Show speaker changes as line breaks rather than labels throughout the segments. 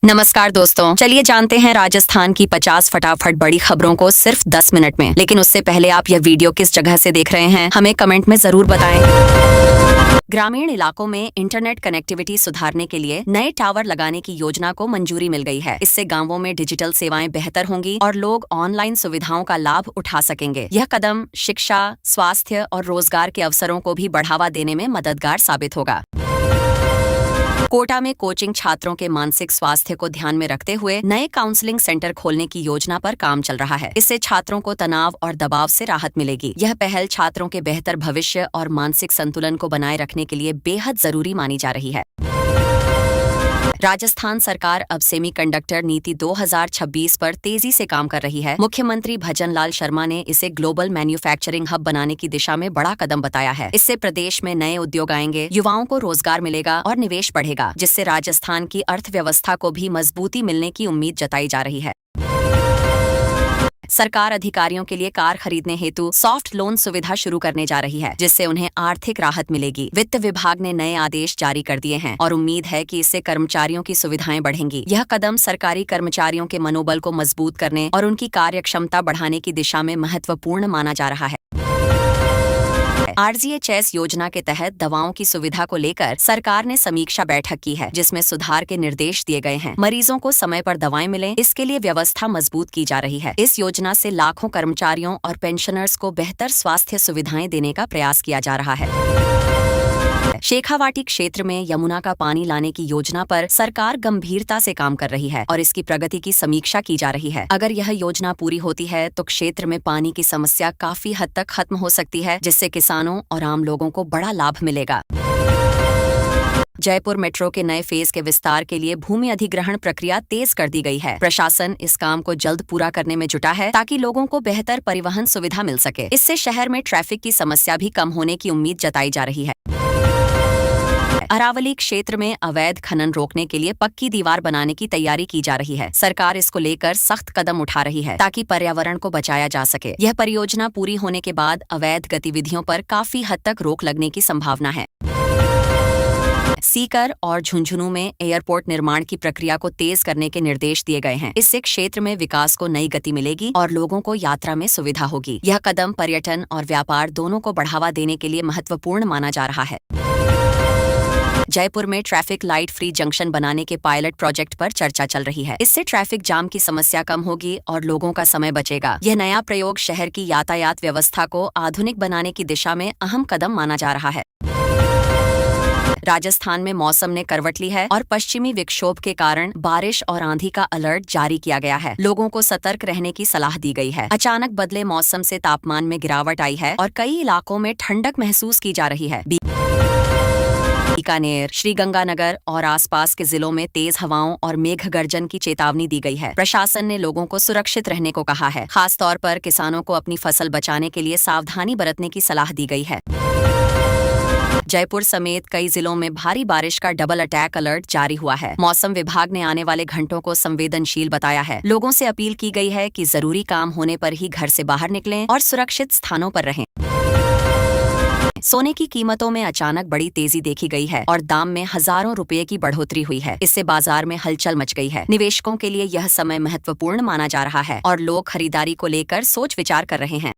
नमस्कार दोस्तों, चलिए जानते हैं राजस्थान की 50 फटाफट बड़ी खबरों को सिर्फ 10 मिनट में। लेकिन उससे पहले आप यह वीडियो किस जगह से देख रहे हैं हमें कमेंट में जरूर बताएं। ग्रामीण इलाकों में इंटरनेट कनेक्टिविटी सुधारने के लिए नए टावर लगाने की योजना को मंजूरी मिल गई है। इससे गांवों में डिजिटल सेवाएं बेहतर होंगी और लोग ऑनलाइन सुविधाओं का लाभ उठा सकेंगे। यह कदम शिक्षा, स्वास्थ्य और रोजगार के अवसरों को भी बढ़ावा देने में मददगार साबित होगा। कोटा में कोचिंग छात्रों के मानसिक स्वास्थ्य को ध्यान में रखते हुए नए काउंसलिंग सेंटर खोलने की योजना पर काम चल रहा है। इससे छात्रों को तनाव और दबाव से राहत मिलेगी। यह पहल छात्रों के बेहतर भविष्य और मानसिक संतुलन को बनाए रखने के लिए बेहद जरूरी मानी जा रही है। राजस्थान सरकार अब सेमीकंडक्टर नीति 2026 पर तेजी से काम कर रही है। मुख्यमंत्री भजन लाल शर्मा ने इसे ग्लोबल मैन्युफैक्चरिंग हब बनाने की दिशा में बड़ा कदम बताया है। इससे प्रदेश में नए उद्योग आएंगे, युवाओं को रोजगार मिलेगा और निवेश बढ़ेगा, जिससे राजस्थान की अर्थव्यवस्था को भी मजबूती मिलने की उम्मीद जताई जा रही है। सरकार अधिकारियों के लिए कार खरीदने हेतु सॉफ्ट लोन सुविधा शुरू करने जा रही है, जिससे उन्हें आर्थिक राहत मिलेगी। वित्त विभाग ने नए आदेश जारी कर दिए हैं और उम्मीद है कि इससे कर्मचारियों की सुविधाएं बढ़ेंगी। यह कदम सरकारी कर्मचारियों के मनोबल को मजबूत करने और उनकी कार्यक्षमता बढ़ाने की दिशा में महत्वपूर्ण माना जा रहा है। RGHS योजना के तहत दवाओं की सुविधा को लेकर सरकार ने समीक्षा बैठक की है, जिसमें सुधार के निर्देश दिए गए हैं। मरीजों को समय पर दवाएं मिलें, इसके लिए व्यवस्था मजबूत की जा रही है। इस योजना से लाखों कर्मचारियों और पेंशनर्स को बेहतर स्वास्थ्य सुविधाएं देने का प्रयास किया जा रहा है। शेखावाटी क्षेत्र में यमुना का पानी लाने की योजना पर सरकार गंभीरता से काम कर रही है और इसकी प्रगति की समीक्षा की जा रही है। अगर यह योजना पूरी होती है तो क्षेत्र में पानी की समस्या काफी हद तक खत्म हो सकती है, जिससे किसानों और आम लोगों को बड़ा लाभ मिलेगा। जयपुर मेट्रो के नए फेज के विस्तार के लिए भूमि अधिग्रहण प्रक्रिया तेज कर दी गई है। प्रशासन इस काम को जल्द पूरा करने में जुटा है ताकि लोगों को बेहतर परिवहन सुविधा मिल सके। इससे शहर में ट्रैफिक की समस्या भी कम होने की उम्मीद जताई जा रही है। अरावली क्षेत्र में अवैध खनन रोकने के लिए पक्की दीवार बनाने की तैयारी की जा रही है। सरकार इसको लेकर सख्त कदम उठा रही है ताकि पर्यावरण को बचाया जा सके। यह परियोजना पूरी होने के बाद अवैध गतिविधियों पर काफी हद तक रोक लगने की संभावना है। सीकर और झुंझुनू में एयरपोर्ट निर्माण की प्रक्रिया को तेज करने के निर्देश दिए गए हैं। इससे क्षेत्र में विकास को नई गति मिलेगी और लोगों को यात्रा में सुविधा होगी। यह कदम पर्यटन और व्यापार दोनों को बढ़ावा देने के लिए महत्वपूर्ण माना जा रहा है। जयपुर में ट्रैफिक लाइट फ्री जंक्शन बनाने के पायलट प्रोजेक्ट पर चर्चा चल रही है। इससे ट्रैफिक जाम की समस्या कम होगी और लोगों का समय बचेगा। यह नया प्रयोग शहर की यातायात व्यवस्था को आधुनिक बनाने की दिशा में अहम कदम माना जा रहा है। राजस्थान में मौसम ने करवट ली है और पश्चिमी विक्षोभ के कारण बारिश और आंधी का अलर्ट जारी किया गया है। लोगों को सतर्क रहने की सलाह दी गई है। अचानक बदले मौसम से तापमान में गिरावट आई है और कई इलाकों में ठंडक महसूस की जा रही है। बीकानेर, श्रीगंगानगर और आसपास के जिलों में तेज हवाओं और मेघ गर्जन की चेतावनी दी गई है। प्रशासन ने लोगों को सुरक्षित रहने को कहा है। खास तौर पर किसानों को अपनी फसल बचाने के लिए सावधानी बरतने की सलाह दी गई है। जयपुर समेत कई जिलों में भारी बारिश का डबल अटैक अलर्ट जारी हुआ है। मौसम विभाग ने आने वाले घंटों को संवेदनशील बताया है। लोगों से अपील की गई है कि जरूरी काम होने पर ही घर से बाहर निकलें और सुरक्षित स्थानों पर रहें। सोने की कीमतों में अचानक बड़ी तेजी देखी गई है और दाम में हजारों रुपए की बढ़ोतरी हुई है। इससे बाजार में हलचल मच गई है। निवेशकों के लिए यह समय महत्वपूर्ण माना जा रहा है और लोग खरीदारी को लेकर सोच विचार कर रहे हैं।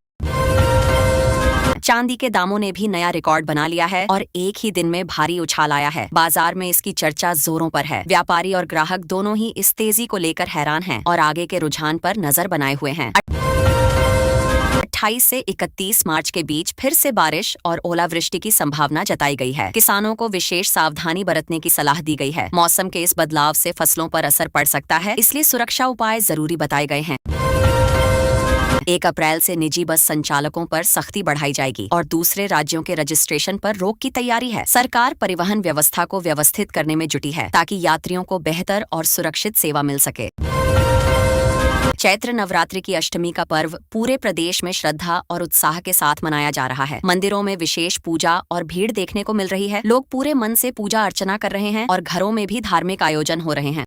चांदी के दामों ने भी नया रिकॉर्ड बना लिया है और एक ही दिन में भारी उछाल आया है। बाजार में इसकी चर्चा जोरों पर है। व्यापारी और ग्राहक दोनों ही इस तेजी को लेकर हैरान हैं और आगे के रुझान पर नजर बनाए हुए हैं। 28 से 31 मार्च के बीच फिर से बारिश और ओलावृष्टि की संभावना जताई गई है। किसानों को विशेष सावधानी बरतने की सलाह दी गई है। मौसम के इस बदलाव से फसलों पर असर पड़ सकता है, इसलिए सुरक्षा उपाय जरूरी बताए गए हैं। 1 अप्रैल से निजी बस संचालकों पर सख्ती बढ़ाई जाएगी और दूसरे राज्यों के रजिस्ट्रेशन पर रोक की तैयारी है। सरकार परिवहन व्यवस्था को व्यवस्थित करने में जुटी है ताकि यात्रियों को बेहतर और सुरक्षित सेवा मिल सके। चैत्र नवरात्रि की अष्टमी का पर्व पूरे प्रदेश में श्रद्धा और उत्साह के साथ मनाया जा रहा है। मंदिरों में विशेष पूजा और भीड़ देखने को मिल रही है। लोग पूरे मन से पूजा अर्चना कर रहे हैं और घरों में भी धार्मिक आयोजन हो रहे हैं।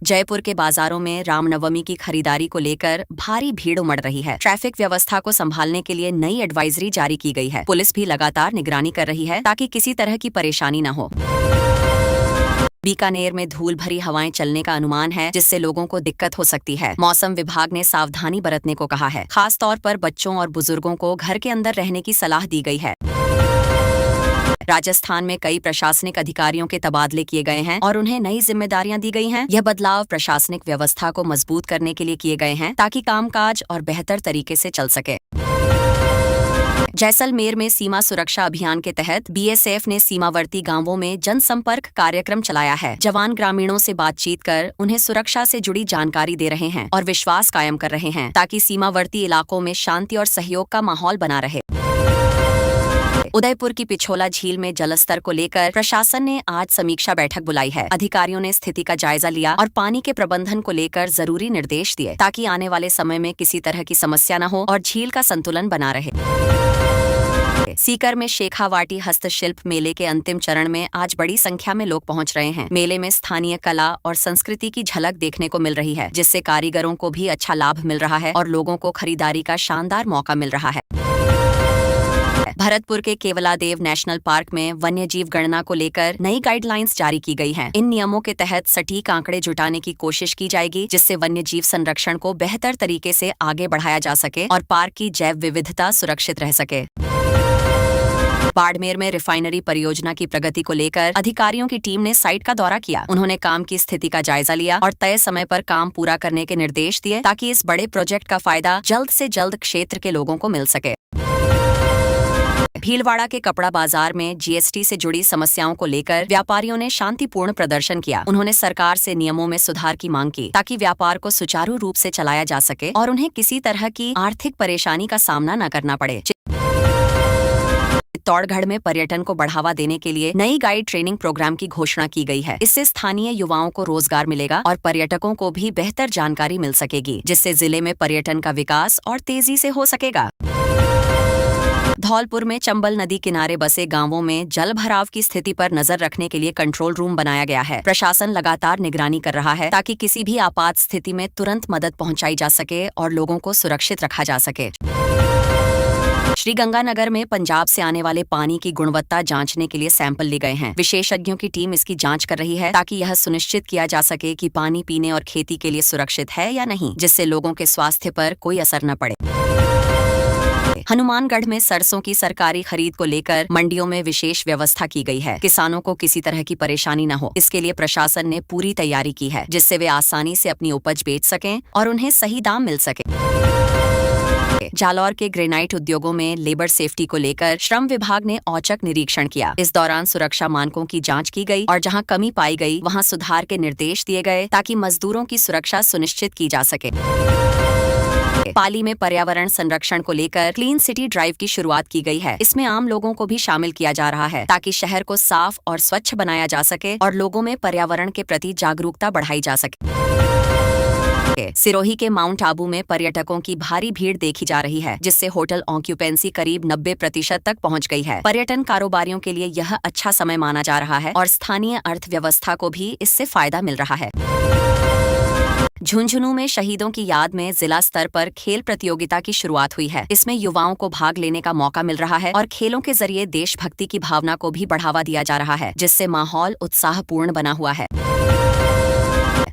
जयपुर के बाजारों में रामनवमी की खरीदारी को लेकर भारी भीड़ उमड़ रही है। ट्रैफिक व्यवस्था को संभालने के लिए नई एडवाइजरी जारी की गई है। पुलिस भी लगातार निगरानी कर रही है ताकि किसी तरह की परेशानी न हो। बीकानेर में धूल भरी हवाएं चलने का अनुमान है, जिससे लोगों को दिक्कत हो सकती है। मौसम विभाग ने सावधानी बरतने को कहा है। खास तौर पर बच्चों और बुजुर्गों को घर के अंदर रहने की सलाह दी गई है। राजस्थान में कई प्रशासनिक अधिकारियों के तबादले किए गए हैं और उन्हें नई जिम्मेदारियां दी गई हैं। यह बदलाव प्रशासनिक व्यवस्था को मजबूत करने के लिए किए गए हैं, ताकि कामकाज और बेहतर तरीके से चल सके। जैसलमेर में सीमा सुरक्षा अभियान के तहत बीएसएफ ने सीमावर्ती गांवों में जनसंपर्क कार्यक्रम चलाया है। जवान ग्रामीणों से बातचीत कर उन्हें सुरक्षा से जुड़ी जानकारी दे रहे हैं और विश्वास कायम कर रहे हैं, ताकि सीमावर्ती इलाकों में शांति और सहयोग का माहौल बना रहे। उदयपुर की पिछोला झील में जलस्तर को लेकर प्रशासन ने आज समीक्षा बैठक बुलाई है। अधिकारियों ने स्थिति का जायजा लिया और पानी के प्रबंधन को लेकर जरूरी निर्देश दिए, ताकि आने वाले समय में किसी तरह की समस्या न हो और झील का संतुलन बना रहे। सीकर में शेखावाटी हस्तशिल्प मेले के अंतिम चरण में आज बड़ी संख्या में लोग पहुंच रहे हैं। मेले में स्थानीय कला और संस्कृति की झलक देखने को मिल रही है, जिससे कारीगरों को भी अच्छा लाभ मिल रहा है और लोगों को खरीदारी का शानदार मौका मिल रहा है। भरतपुर के केवलादेव नेशनल पार्क में वन्यजीव गणना को लेकर नई गाइडलाइंस जारी की गई हैं। इन नियमों के तहत सटीक आंकड़े जुटाने की कोशिश की जाएगी, जिससे वन्यजीव संरक्षण को बेहतर तरीके से आगे बढ़ाया जा सके और पार्क की जैव विविधता सुरक्षित रह सके। बाड़मेर में रिफाइनरी परियोजना की प्रगति को लेकर अधिकारियों की टीम ने साइट का दौरा किया। उन्होंने काम की स्थिति का जायजा लिया और तय समय पर काम पूरा करने के निर्देश दिए, ताकि इस बड़े प्रोजेक्ट का फायदा जल्द से जल्द क्षेत्र के लोगों को मिल सके। भीलवाड़ा के कपड़ा बाजार में जीएसटी से जुड़ी समस्याओं को लेकर व्यापारियों ने शांतिपूर्ण प्रदर्शन किया। उन्होंने सरकार से नियमों में सुधार की मांग की, ताकि व्यापार को सुचारू रूप से चलाया जा सके और उन्हें किसी तरह की आर्थिक परेशानी का सामना न करना पड़े। चित्तौड़गढ़ में पर्यटन को बढ़ावा देने के लिए नई गाइड ट्रेनिंग प्रोग्राम की घोषणा की गई है। इससे स्थानीय युवाओं को रोजगार मिलेगा और पर्यटकों को भी बेहतर जानकारी मिल सकेगी, जिससे जिले में पर्यटन का विकास और तेजी से हो सकेगा। धौलपुर में चंबल नदी किनारे बसे गांवों में जल भराव की स्थिति पर नजर रखने के लिए कंट्रोल रूम बनाया गया है। प्रशासन लगातार निगरानी कर रहा है, ताकि किसी भी आपात स्थिति में तुरंत मदद पहुंचाई जा सके और लोगों को सुरक्षित रखा जा सके। श्रीगंगानगर में पंजाब से आने वाले पानी की गुणवत्ता जांचने के लिए सैंपल लिए गए हैं। विशेषज्ञों की टीम इसकी जांच कर रही है, ताकि यह सुनिश्चित किया जा सके कि पानी पीने और खेती के लिए सुरक्षित है या नहीं, जिससे लोगों के स्वास्थ्य पर कोई असर न पड़े। हनुमानगढ़ में सरसों की सरकारी खरीद को लेकर मंडियों में विशेष व्यवस्था की गई है। किसानों को किसी तरह की परेशानी न हो, इसके लिए प्रशासन ने पूरी तैयारी की है, जिससे वे आसानी से अपनी उपज बेच सकें और उन्हें सही दाम मिल सके। जालौर के ग्रेनाइट उद्योगों में लेबर सेफ्टी को लेकर श्रम विभाग ने औचक निरीक्षण किया। इस दौरान सुरक्षा मानकों की जांच की गई और जहां कमी पाई गई वहां सुधार के निर्देश दिए गए, ताकि मजदूरों की सुरक्षा सुनिश्चित की जा सके। पाली में पर्यावरण संरक्षण को लेकर क्लीन सिटी ड्राइव की शुरुआत की गई है। इसमें आम लोगों को भी शामिल किया जा रहा है, ताकि शहर को साफ और स्वच्छ बनाया जा सके और लोगों में पर्यावरण के प्रति जागरूकता बढ़ाई जा सके। सिरोही के माउंट आबू में पर्यटकों की भारी भीड़ देखी जा रही है, जिससे होटल ऑक्यूपेंसी करीब 90% तक पहुंच गई है। पर्यटन कारोबारियों के लिए यह अच्छा समय माना जा रहा है और स्थानीय अर्थव्यवस्था को भी इससे फायदा मिल रहा है। झुंझुनू में शहीदों की याद में जिला स्तर पर खेल प्रतियोगिता की शुरुआत हुई है। इसमें युवाओं को भाग लेने का मौका मिल रहा है और खेलों के जरिए देशभक्ति की भावना को भी बढ़ावा दिया जा रहा है, जिससे माहौल उत्साहपूर्ण बना हुआ है।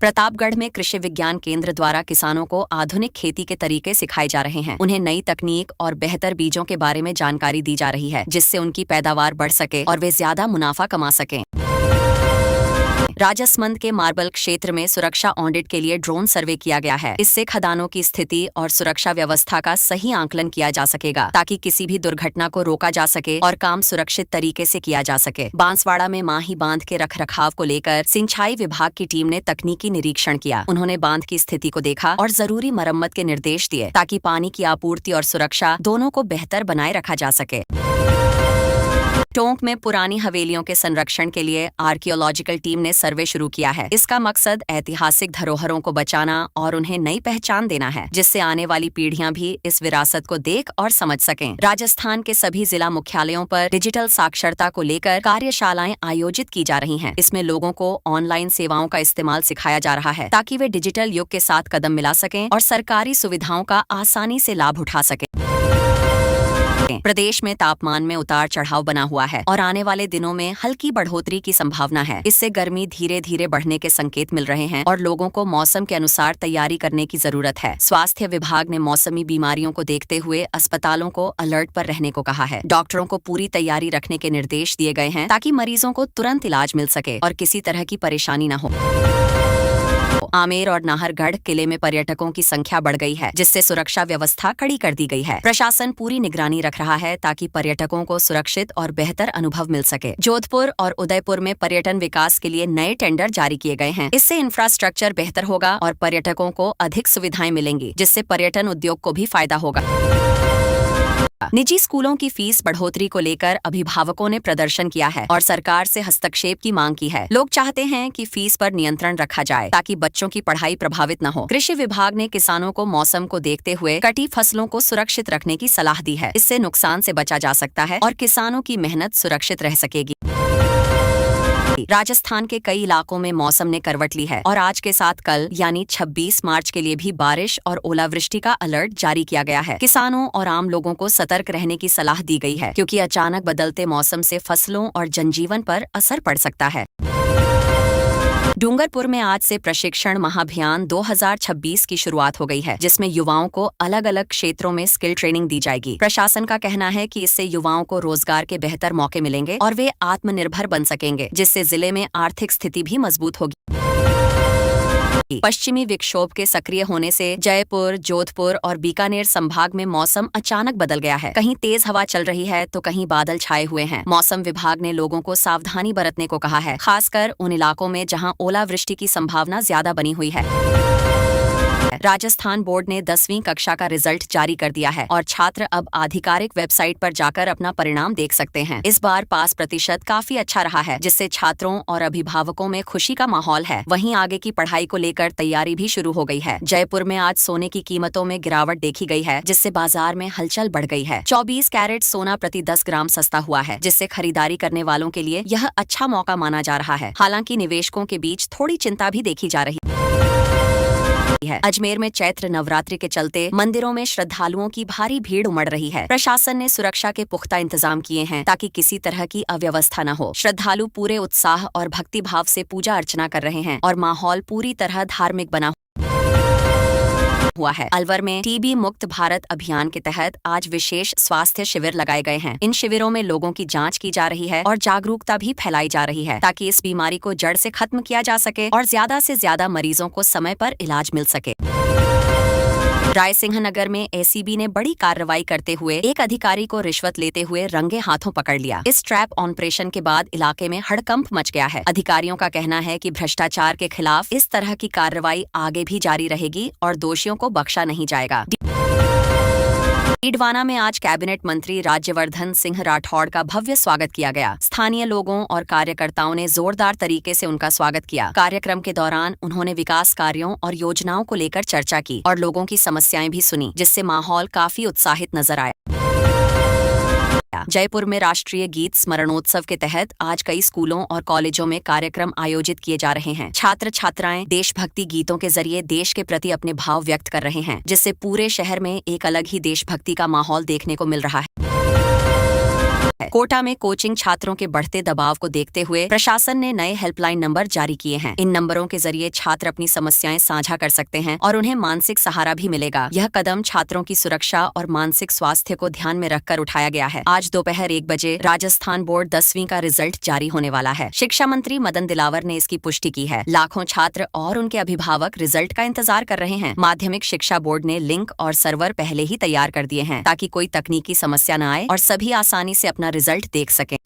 प्रतापगढ़ में कृषि विज्ञान केंद्र द्वारा किसानों को आधुनिक खेती के तरीके सिखाए जा रहे हैं। उन्हें नई तकनीक और बेहतर बीजों के बारे में जानकारी दी जा रही है, जिससे उनकी पैदावार बढ़ सके और वे ज्यादा मुनाफा कमा सकें। राजसमंद के मार्बल क्षेत्र में सुरक्षा ऑडिट के लिए ड्रोन सर्वे किया गया है। इससे खदानों की स्थिति और सुरक्षा व्यवस्था का सही आंकलन किया जा सकेगा, ताकि किसी भी दुर्घटना को रोका जा सके और काम सुरक्षित तरीके से किया जा सके। बांसवाड़ा में माही बांध के रखरखाव को लेकर सिंचाई विभाग की टीम ने तकनीकी निरीक्षण किया। उन्होंने बांध की स्थिति को देखा और जरूरी मरम्मत के निर्देश दिए, ताकि पानी की आपूर्ति और सुरक्षा दोनों को बेहतर बनाए रखा जा सके। टोंक में पुरानी हवेलियों के संरक्षण के लिए आर्कियोलॉजिकल टीम ने सर्वे शुरू किया है। इसका मकसद ऐतिहासिक धरोहरों को बचाना और उन्हें नई पहचान देना है, जिससे आने वाली पीढ़ियां भी इस विरासत को देख और समझ सकें। राजस्थान के सभी जिला मुख्यालयों पर डिजिटल साक्षरता को लेकर कार्यशालाएं आयोजित की जा रही हैं। इसमें लोगों को ऑनलाइन सेवाओं का इस्तेमाल सिखाया जा रहा है, ताकि वे डिजिटल युग के साथ कदम मिला सकें और सरकारी सुविधाओं का आसानी से लाभ उठा सकें। प्रदेश में तापमान में उतार चढ़ाव बना हुआ है और आने वाले दिनों में हल्की बढ़ोतरी की संभावना है। इससे गर्मी धीरे धीरे बढ़ने के संकेत मिल रहे हैं और लोगों को मौसम के अनुसार तैयारी करने की जरूरत है। स्वास्थ्य विभाग ने मौसमी बीमारियों को देखते हुए अस्पतालों को अलर्ट पर रहने को कहा है। डॉक्टरों को पूरी तैयारी रखने के निर्देश दिए गए हैं ताकि मरीजों को तुरंत इलाज मिल सके और किसी तरह की परेशानी न हो। आमेर और नाहरगढ़ किले में पर्यटकों की संख्या बढ़ गई है, जिससे सुरक्षा व्यवस्था कड़ी कर दी गई है। प्रशासन पूरी निगरानी रख रहा है ताकि पर्यटकों को सुरक्षित और बेहतर अनुभव मिल सके। जोधपुर और उदयपुर में पर्यटन विकास के लिए नए टेंडर जारी किए गए हैं। इससे इंफ्रास्ट्रक्चर बेहतर होगा और पर्यटकों को अधिक सुविधाएं मिलेंगी, जिससे पर्यटन उद्योग को भी फायदा होगा। निजी स्कूलों की फीस बढ़ोतरी को लेकर अभिभावकों ने प्रदर्शन किया है और सरकार से हस्तक्षेप की मांग की है। लोग चाहते हैं कि फीस पर नियंत्रण रखा जाए ताकि बच्चों की पढ़ाई प्रभावित न हो। कृषि विभाग ने किसानों को मौसम को देखते हुए कटी फसलों को सुरक्षित रखने की सलाह दी है। इससे नुकसान से बचा जा सकता है और किसानों की मेहनत सुरक्षित रह सकेगी। राजस्थान के कई इलाकों में मौसम ने करवट ली है और आज के साथ कल यानी 26 मार्च के लिए भी बारिश और ओलावृष्टि का अलर्ट जारी किया गया है। किसानों और आम लोगों को सतर्क रहने की सलाह दी गई है, क्योंकि अचानक बदलते मौसम से फसलों और जनजीवन पर असर पड़ सकता है। डूंगरपुर में आज से प्रशिक्षण महाअभियान 2026 की शुरुआत हो गई है, जिसमें युवाओं को अलग अलग क्षेत्रों में स्किल ट्रेनिंग दी जाएगी। प्रशासन का कहना है कि इससे युवाओं को रोजगार के बेहतर मौके मिलेंगे और वे आत्मनिर्भर बन सकेंगे, जिससे जिले में आर्थिक स्थिति भी मजबूत होगी। पश्चिमी विक्षोभ के सक्रिय होने से जयपुर, जोधपुर और बीकानेर संभाग में मौसम अचानक बदल गया है। कहीं तेज हवा चल रही है तो कहीं बादल छाए हुए हैं। मौसम विभाग ने लोगों को सावधानी बरतने को कहा है, खासकर उन इलाकों में जहां ओलावृष्टि की संभावना ज्यादा बनी हुई है। राजस्थान बोर्ड ने 10वीं कक्षा का रिजल्ट जारी कर दिया है और छात्र अब आधिकारिक वेबसाइट पर जाकर अपना परिणाम देख सकते हैं। इस बार पास प्रतिशत काफी अच्छा रहा है, जिससे छात्रों और अभिभावकों में खुशी का माहौल है। वहीं आगे की पढ़ाई को लेकर तैयारी भी शुरू हो गई है। जयपुर में आज सोने की कीमतों में गिरावट देखी गई है, जिससे बाजार में हलचल बढ़ गई है। 24 कैरेट सोना प्रति 10 ग्राम सस्ता हुआ है, जिससे खरीदारी करने वालों के लिए यह अच्छा मौका माना जा रहा है। हालांकि निवेशकों के बीच थोड़ी चिंता भी देखी जा रही है। अजमेर में चैत्र नवरात्रि के चलते मंदिरों में श्रद्धालुओं की भारी भीड़ उमड़ रही है। प्रशासन ने सुरक्षा के पुख्ता इंतजाम किए हैं ताकि किसी तरह की अव्यवस्था न हो। श्रद्धालु पूरे उत्साह और भक्ति भाव से पूजा अर्चना कर रहे हैं और माहौल पूरी तरह धार्मिक बना हुआ है। अलवर में टीबी मुक्त भारत अभियान के तहत आज विशेष स्वास्थ्य शिविर लगाए गए हैं। इन शिविरों में लोगों की जांच की जा रही है और जागरूकता भी फैलाई जा रही है ताकि इस बीमारी को जड़ से खत्म किया जा सके और ज्यादा से ज्यादा मरीजों को समय पर इलाज मिल सके। रायसिंह नगर में एसीबी ने बड़ी कार्रवाई करते हुए एक अधिकारी को रिश्वत लेते हुए रंगे हाथों पकड़ लिया। इस ट्रैप ऑपरेशन के बाद इलाके में हड़कंप मच गया है। अधिकारियों का कहना है कि भ्रष्टाचार के खिलाफ इस तरह की कार्रवाई आगे भी जारी रहेगी और दोषियों को बख्शा नहीं जाएगा। डीडवाना में आज कैबिनेट मंत्री राज्यवर्धन सिंह राठौड़ का भव्य स्वागत किया गया। स्थानीय लोगों और कार्यकर्ताओं ने जोरदार तरीके से उनका स्वागत किया। कार्यक्रम के दौरान उन्होंने विकास कार्यों और योजनाओं को लेकर चर्चा की और लोगों की समस्याएं भी सुनी, जिससे माहौल काफी उत्साहित नजर आया। जयपुर में राष्ट्रीय गीत स्मरणोत्सव के तहत आज कई स्कूलों और कॉलेजों में कार्यक्रम आयोजित किए जा रहे हैं। छात्र छात्राएं देशभक्ति गीतों के जरिए देश के प्रति अपने भाव व्यक्त कर रहे हैं, जिससे पूरे शहर में एक अलग ही देशभक्ति का माहौल देखने को मिल रहा है। कोटा में कोचिंग छात्रों के बढ़ते दबाव को देखते हुए प्रशासन ने नए हेल्पलाइन नंबर जारी किए हैं। इन नंबरों के जरिए छात्र अपनी समस्याएं साझा कर सकते हैं और उन्हें मानसिक सहारा भी मिलेगा। यह कदम छात्रों की सुरक्षा और मानसिक स्वास्थ्य को ध्यान में रखकर उठाया गया है। आज दोपहर 1 बजे राजस्थान बोर्ड 10वीं का रिजल्ट जारी होने वाला है। शिक्षा मंत्री मदन दिलावर ने इसकी पुष्टि की है। लाखों छात्र और उनके अभिभावक रिजल्ट का इंतजार कर रहे हैं। माध्यमिक शिक्षा बोर्ड ने लिंक और सर्वर पहले ही तैयार कर दिए हैं ताकि कोई तकनीकी समस्या न आए और सभी आसानी से अपना रिजल्ट देख सकें।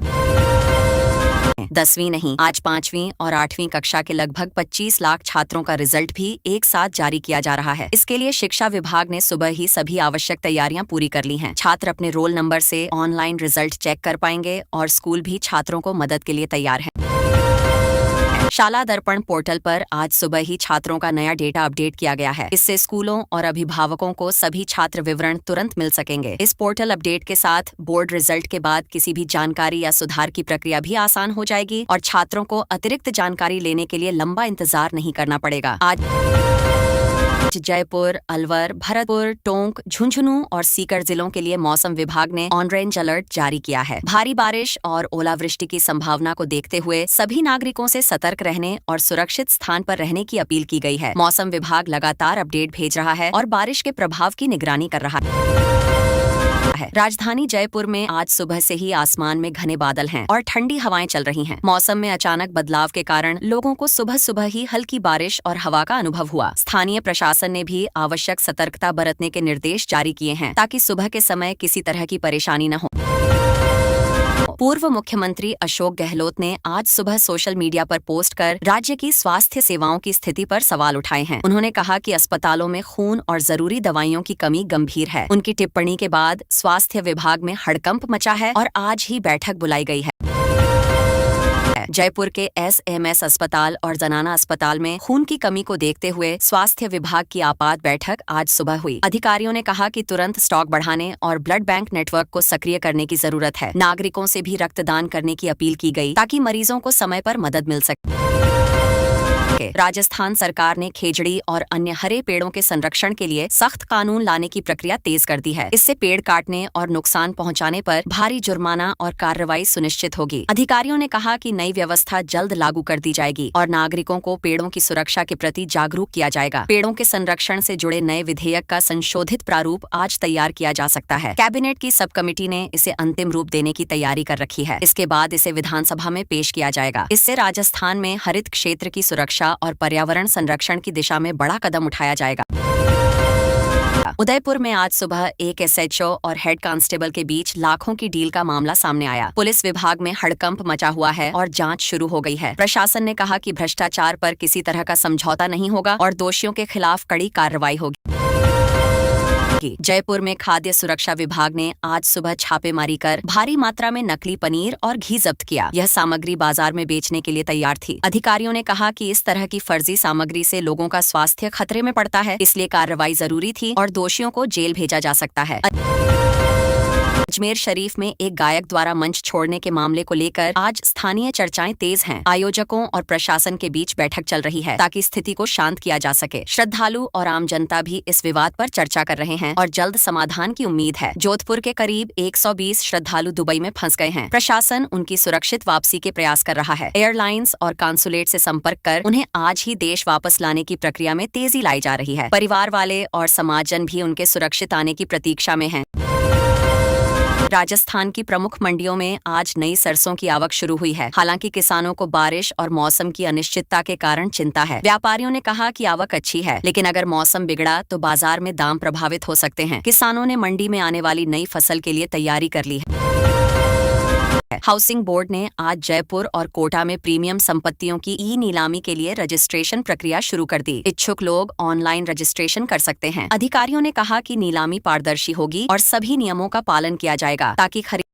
10वीं नहीं, आज 5वीं और 8वीं कक्षा के लगभग 25 लाख छात्रों का रिजल्ट भी एक साथ जारी किया जा रहा है। इसके लिए शिक्षा विभाग ने सुबह ही सभी आवश्यक तैयारियां पूरी कर ली हैं। छात्र अपने रोल नंबर से ऑनलाइन रिजल्ट चेक कर पाएंगे और स्कूल भी छात्रों को मदद के लिए तैयार है। शाला दर्पण पोर्टल पर आज सुबह ही छात्रों का नया डेटा अपडेट किया गया है। इससे स्कूलों और अभिभावकों को सभी छात्र विवरण तुरंत मिल सकेंगे। इस पोर्टल अपडेट के साथ बोर्ड रिजल्ट के बाद किसी भी जानकारी या सुधार की प्रक्रिया भी आसान हो जाएगी और छात्रों को अतिरिक्त जानकारी लेने के लिए लंबा इंतजार नहीं करना पड़ेगा। आज जयपुर, अलवर, भरतपुर, टोंक, झुंझुनू और सीकर जिलों के लिए मौसम विभाग ने ऑरेंज अलर्ट जारी किया है। भारी बारिश और ओलावृष्टि की संभावना को देखते हुए सभी नागरिकों से सतर्क रहने और सुरक्षित स्थान पर रहने की अपील की गई है। मौसम विभाग लगातार अपडेट भेज रहा है और बारिश के प्रभाव की निगरानी कर रहा है। राजधानी जयपुर में आज सुबह से ही आसमान में घने बादल हैं और ठंडी हवाएं चल रही हैं। मौसम में अचानक बदलाव के कारण लोगों को सुबह सुबह ही हल्की बारिश और हवा का अनुभव हुआ। स्थानीय प्रशासन ने भी आवश्यक सतर्कता बरतने के निर्देश जारी किए हैं ताकि सुबह के समय किसी तरह की परेशानी न हो। पूर्व मुख्यमंत्री अशोक गहलोत ने आज सुबह सोशल मीडिया पर पोस्ट कर राज्य की स्वास्थ्य सेवाओं की स्थिति पर सवाल उठाए हैं। उन्होंने कहा कि अस्पतालों में खून और जरूरी दवाइयों की कमी गंभीर है। उनकी टिप्पणी के बाद स्वास्थ्य विभाग में हड़कंप मचा है और आज ही बैठक बुलाई गई है। जयपुर के SMS अस्पताल और जनाना अस्पताल में खून की कमी को देखते हुए स्वास्थ्य विभाग की आपात बैठक आज सुबह हुई। अधिकारियों ने कहा कि तुरंत स्टॉक बढ़ाने और ब्लड बैंक नेटवर्क को सक्रिय करने की जरूरत है। नागरिकों से भी रक्तदान करने की अपील की गई ताकि मरीजों को समय पर मदद मिल सके। राजस्थान सरकार ने खेजड़ी और अन्य हरे पेड़ों के संरक्षण के लिए सख्त कानून लाने की प्रक्रिया तेज कर दी है। इससे पेड़ काटने और नुकसान पहुंचाने पर भारी जुर्माना और कार्रवाई सुनिश्चित होगी। अधिकारियों ने कहा कि नई व्यवस्था जल्द लागू कर दी जाएगी और नागरिकों को पेड़ों की सुरक्षा के प्रति जागरूक किया जाएगा। पेड़ों के संरक्षण से जुड़े नए विधेयक का संशोधित प्रारूप आज तैयार किया जा सकता है। कैबिनेट की सब कमेटी ने इसे अंतिम रूप देने की तैयारी कर रखी है। इसके बाद इसे विधानसभा में पेश किया जाएगा। इससे राजस्थान में हरित क्षेत्र की सुरक्षा और पर्यावरण संरक्षण की दिशा में बड़ा कदम उठाया जाएगा। उदयपुर में आज सुबह एक SHO और हेड कांस्टेबल के बीच लाखों की डील का मामला सामने आया। पुलिस विभाग में हड़कंप मचा हुआ है और जांच शुरू हो गई है। प्रशासन ने कहा कि भ्रष्टाचार पर किसी तरह का समझौता नहीं होगा और दोषियों के खिलाफ कड़ी कार्रवाई होगी। जयपुर में खाद्य सुरक्षा विभाग ने आज सुबह छापेमारी कर भारी मात्रा में नकली पनीर और घी जब्त किया। यह सामग्री बाजार में बेचने के लिए तैयार थी। अधिकारियों ने कहा कि इस तरह की फर्जी सामग्री से लोगों का स्वास्थ्य खतरे में पड़ता है, इसलिए कार्रवाई जरूरी थी और दोषियों को जेल भेजा जा सकता है। अजमेर शरीफ में एक गायक द्वारा मंच छोड़ने के मामले को लेकर आज स्थानीय चर्चाएं तेज हैं। आयोजकों और प्रशासन के बीच बैठक चल रही है ताकि स्थिति को शांत किया जा सके। श्रद्धालु और आम जनता भी इस विवाद पर चर्चा कर रहे हैं और जल्द समाधान की उम्मीद है। जोधपुर के करीब 120 श्रद्धालु दुबई में फंस गए हैं। प्रशासन उनकी सुरक्षित वापसी के प्रयास कर रहा है। एयरलाइंस और कांसुलेट से संपर्क कर उन्हें आज ही देश वापस लाने की प्रक्रिया में तेजी लाई जा रही है। परिवार वाले और समाजजन भी उनके सुरक्षित आने की प्रतीक्षा में हैं। राजस्थान की प्रमुख मंडियों में आज नई सरसों की आवक शुरू हुई है। हालांकि किसानों को बारिश और मौसम की अनिश्चितता के कारण चिंता है। व्यापारियों ने कहा कि आवक अच्छी है, लेकिन अगर मौसम बिगड़ा तो बाजार में दाम प्रभावित हो सकते हैं। किसानों ने मंडी में आने वाली नई फसल के लिए तैयारी कर ली है। हाउसिंग बोर्ड ने आज जयपुर और कोटा में प्रीमियम संपत्तियों की नीलामी के लिए रजिस्ट्रेशन प्रक्रिया शुरू कर दी। इच्छुक लोग ऑनलाइन रजिस्ट्रेशन कर सकते हैं। अधिकारियों ने कहा कि नीलामी पारदर्शी होगी और सभी नियमों का पालन किया जाएगा ताकि